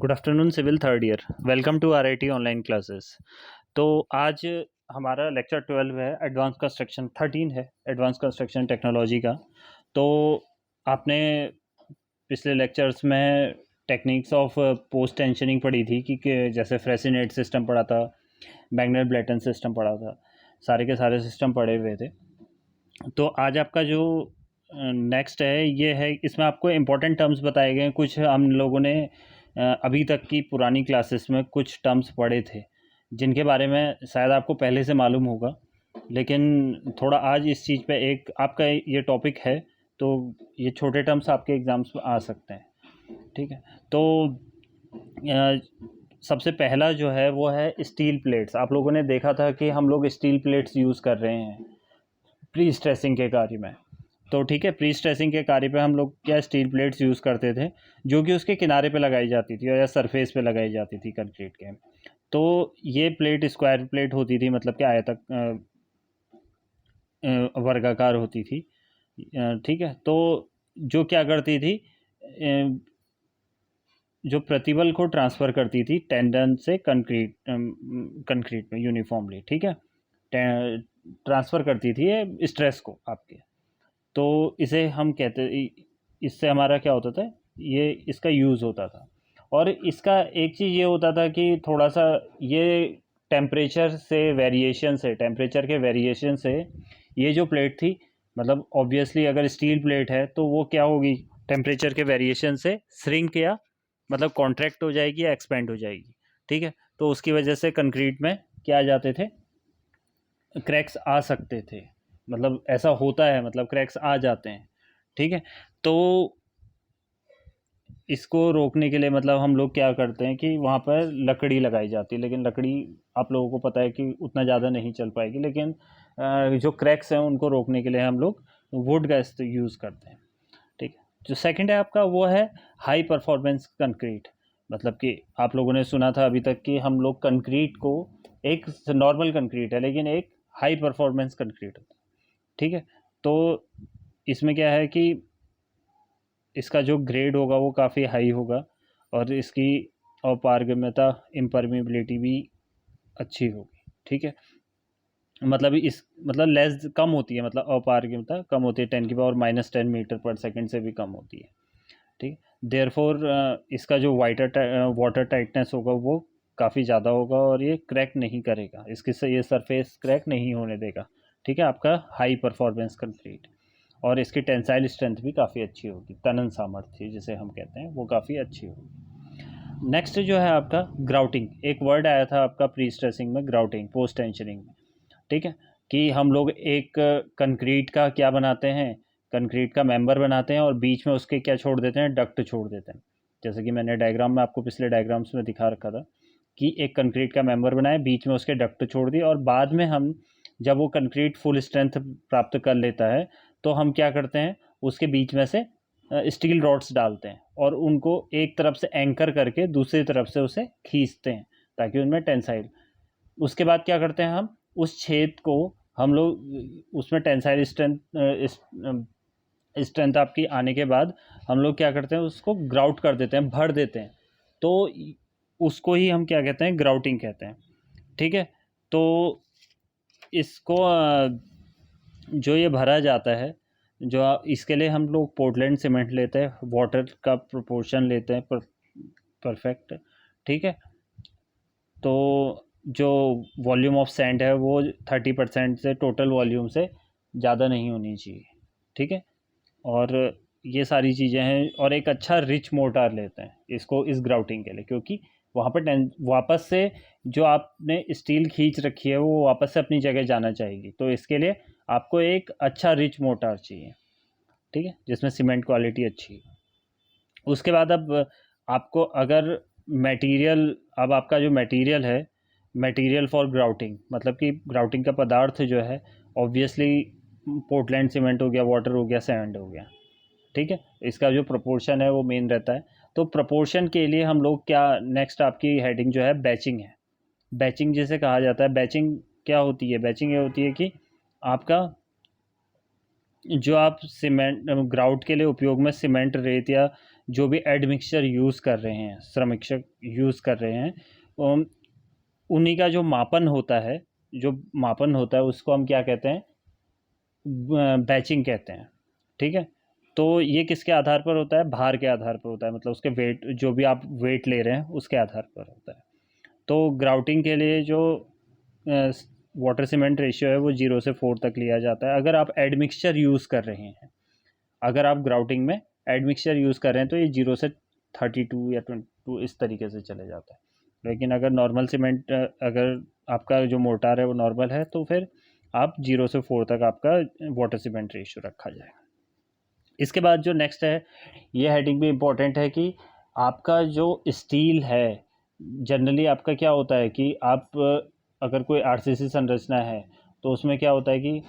Good afternoon civil third year. Welcome to RIT online classes. तो आज हमारा lecture 12 है, एडवांस कंस्ट्रक्शन 13 है, एडवांस कंस्ट्रक्शन टेक्नोलॉजी का। तो आपने पिछले लेक्चर्स में टेक्निक्स ऑफ पोस्ट टेंशनिंग पढ़ी थी कि जैसे फ्रेसिनेट सिस्टम पढ़ा था, मैग्नेट ब्लेटन सिस्टम पढ़ा था, सारे के सारे सिस्टम पढ़े हुए थे। तो आज आपका जो नेक्स्ट है ये है, इसमें आपको इम्पोर्टेंट टर्म्स बताए गए हैं। कुछ हम लोगों ने अभी तक की पुरानी क्लासेस में कुछ टर्म्स पढ़े थे जिनके बारे में शायद आपको पहले से मालूम होगा, लेकिन थोड़ा आज इस चीज़ पे एक आपका ये टॉपिक है तो ये छोटे टर्म्स आपके एग्ज़ाम्स में आ सकते हैं। ठीक है, तो सबसे पहला जो है वो है स्टील प्लेट्स। आप लोगों ने देखा था कि हम लोग स्टील प्लेट्स यूज़ कर रहे हैं प्री स्ट्रेसिंग के कार्य में। तो ठीक है, प्री स्ट्रेसिंग के कार्य पे हम लोग क्या स्टील प्लेट्स यूज़ करते थे जो कि उसके किनारे पे लगाई जाती थी या सरफेस पे लगाई जाती थी कंक्रीट के। तो ये प्लेट स्क्वायर प्लेट होती थी, मतलब क्या आयतक वर्गाकार होती थी। ठीक है, तो जो क्या करती थी, जो प्रतिबल को ट्रांसफ़र करती थी टेंडन से कंक्रीट में यूनिफॉर्मली। ठीक है, ट्रांसफ़र करती थी ये स्ट्रेस को आपके। तो इसे हम कहते, इससे हमारा क्या होता था, ये इसका यूज़ होता था। और इसका एक चीज़ ये होता था कि थोड़ा सा ये टेम्परेचर के वेरिएशन से ये जो प्लेट थी, मतलब ऑब्वियसली अगर स्टील प्लेट है तो वो क्या होगी, टेम्परेचर के वेरिएशन से श्रिंक या मतलब कॉन्ट्रैक्ट हो जाएगी या एक्सपेंड हो जाएगी। ठीक है, तो उसकी वजह से कंक्रीट में क्या आ जाते थे, क्रैक्स आ सकते थे। मतलब ऐसा होता है, मतलब क्रैक्स आ जाते हैं। ठीक है, तो इसको रोकने के लिए मतलब हम लोग क्या करते हैं कि वहाँ पर लकड़ी लगाई जाती है, लेकिन लकड़ी आप लोगों को पता है कि उतना ज़्यादा नहीं चल पाएगी, लेकिन जो क्रैक्स हैं उनको रोकने के लिए हम लोग वुड का यूज़ करते हैं। ठीक है, जो सेकंड है आपका वो है हाई परफॉर्मेंस कंक्रीट। मतलब कि आप लोगों ने सुना था अभी तक कि हम लोग कंक्रीट को, एक नॉर्मल कंक्रीट है लेकिन एक हाई परफॉर्मेंस कंक्रीट होता है। ठीक है, तो इसमें क्या है कि इसका जो ग्रेड होगा वो काफ़ी हाई होगा और इसकी अपारगम्यता, इम्परमेबिलिटी भी अच्छी होगी। ठीक है, मतलब इस मतलब लेस कम होती है, मतलब अपारगम्यता कम होती है, 10⁻⁻10 मीटर पर सेकंड से भी कम होती है। ठीक, देयरफॉर इसका जो वाटर टाइटनेस होगा वो काफ़ी ज़्यादा होगा और ये क्रैक नहीं करेगा, इसके से ये सरफेस क्रैक नहीं होने देगा। ठीक है, आपका हाई परफॉर्मेंस कंक्रीट। और इसकी टेंसाइल स्ट्रेंथ भी काफ़ी अच्छी होगी, तनन सामर्थ्य जिसे हम कहते हैं वो काफ़ी अच्छी होगी। नेक्स्ट जो है आपका ग्राउटिंग। एक वर्ड आया था आपका प्री स्ट्रेसिंग में, ग्राउटिंग पोस्ट टेंशनिंग में। ठीक है, कि हम लोग एक कंक्रीट का क्या बनाते हैं, कंक्रीट का मेंबर बनाते हैं और बीच में उसके क्या छोड़ देते हैं, डक्ट छोड़ देते हैं। जैसे कि मैंने डायग्राम में आपको पिछले डायग्राम्स में दिखा रखा था कि एक कंक्रीट का मेंबर बनाए, बीच में उसके डक्ट छोड़ दिए और बाद में हम जब वो कंक्रीट फुल स्ट्रेंथ प्राप्त कर लेता है तो हम क्या करते हैं, उसके बीच में से स्टील रॉड्स डालते हैं और उनको एक तरफ से एंकर करके दूसरी तरफ से उसे खींचते हैं ताकि उनमें टेंसाइल। उसके बाद क्या करते हैं, हम उस छेद को हम लोग उसमें टेंसाइल स्ट्रेंथ आपकी आने के बाद हम लोग क्या करते हैं, उसको ग्राउट कर देते हैं, भर देते हैं। तो उसको ही हम क्या कहते हैं, ग्राउटिंग कहते हैं। ठीक है, तो इसको जो ये भरा जाता है, जो इसके लिए हम लोग पोर्टलैंड सीमेंट लेते हैं, वाटर का प्रोपोर्शन लेते हैं परफेक्ट। ठीक है, तो जो वॉल्यूम ऑफ सैंड है वो 30% से टोटल वॉल्यूम से ज़्यादा नहीं होनी चाहिए। ठीक है, और ये सारी चीज़ें हैं। और एक अच्छा रिच मोर्टार लेते हैं इसको इस ग्राउटिंग के लिए, क्योंकि वहाँ पर वापस से जो आपने स्टील खींच रखी है वो वापस से अपनी जगह जाना चाहेगी। तो इसके लिए आपको एक अच्छा रिच मोर्टार चाहिए। ठीक है, जिसमें सीमेंट क्वालिटी अच्छी है। उसके बाद अब आपको अगर मटेरियल, अब आपका जो मटेरियल है, मटेरियल फॉर ग्राउटिंग, मतलब कि ग्राउटिंग का पदार्थ जो है ऑब्वियसली पोर्टलैंड सीमेंट हो गया, वाटर हो गया, सैंड हो गया। ठीक है, इसका जो प्रोपोर्शन है वो मेन रहता है। तो प्रोपोर्शन के लिए हम लोग क्या, नेक्स्ट आपकी हेडिंग जो है बैचिंग है। बैचिंग जिसे कहा जाता है, बैचिंग क्या होती है, बैचिंग ये होती है कि आपका जो आप सीमेंट ग्राउट के लिए उपयोग में सीमेंट, रेत या जो भी एडमिक्सचर यूज़ कर रहे हैं, श्रमिक्षक यूज़ कर रहे हैं, उन्हीं का जो मापन होता है उसको हम क्या कहते हैं, बैचिंग कहते हैं। ठीक है, तो ये किसके आधार पर होता है, भार के आधार पर होता है, मतलब उसके वेट, जो भी आप वेट ले रहे हैं उसके आधार पर होता है। तो ग्राउटिंग के लिए जो वाटर सीमेंट रेशियो है वो 0 से 4 तक लिया जाता है। अगर आप एडमिक्सचर यूज़ कर रहे हैं, अगर आप ग्राउटिंग में एडमिक्सचर यूज़ कर रहे हैं तो ये 0 से 32 या 22 इस तरीके से चले जाता है। लेकिन अगर नॉर्मल सीमेंट, अगर आपका जो मोर्टार है वो नॉर्मल है, तो फिर आप 0 से 4 तक आपका वाटर सीमेंट रेशियो रखा जाएगा। इसके बाद जो नेक्स्ट है, ये हेडिंग भी इम्पोर्टेंट है कि आपका जो स्टील है, जनरली आपका क्या होता है कि आप अगर कोई आरसीसी संरचना है तो उसमें क्या होता है कि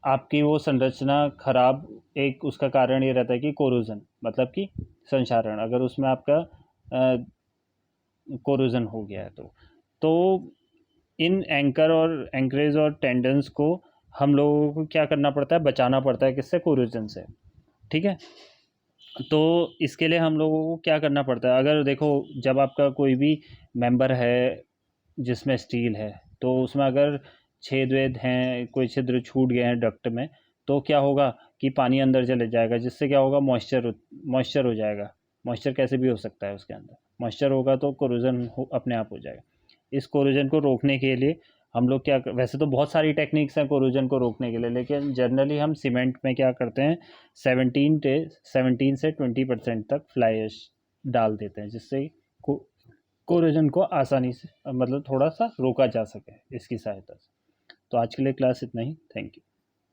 आपकी वो संरचना खराब, एक उसका कारण ये रहता है कि कोरोजन, मतलब कि संक्षारण, अगर उसमें आपका कोरोजन हो गया है तो इन एंकर और एंकरेज और टेंडन्स को हम लोगों को क्या करना पड़ता है, बचाना पड़ता है, किससे, कोरोजन से। ठीक है, तो इसके लिए हम लोगों को क्या करना पड़ता है, अगर देखो जब आपका कोई भी मेंबर है जिसमें स्टील है, तो उसमें अगर छेद वेद हैं, कोई छिद्र छूट गए हैं डक्ट में, तो क्या होगा कि पानी अंदर चले जाएगा, जिससे क्या होगा, मॉइस्चर हो जाएगा। मॉइस्चर कैसे भी हो सकता है, उसके अंदर मॉइस्चर होगा तो कोरोजन अपने आप हो जाएगा। इस कोरोजन को रोकने के लिए हम लोग क्या वैसे तो बहुत सारी टेक्निक्स हैं कोरोजन को रोकने के लिए, लेकिन जनरली हम सीमेंट में क्या करते हैं, 17 से 20% तक फ्लाई ऐश डाल देते हैं, जिससे कोरोजन को आसानी से, मतलब थोड़ा सा रोका जा सके इसकी सहायता से। तो आज के लिए क्लास इतना ही। Thank you.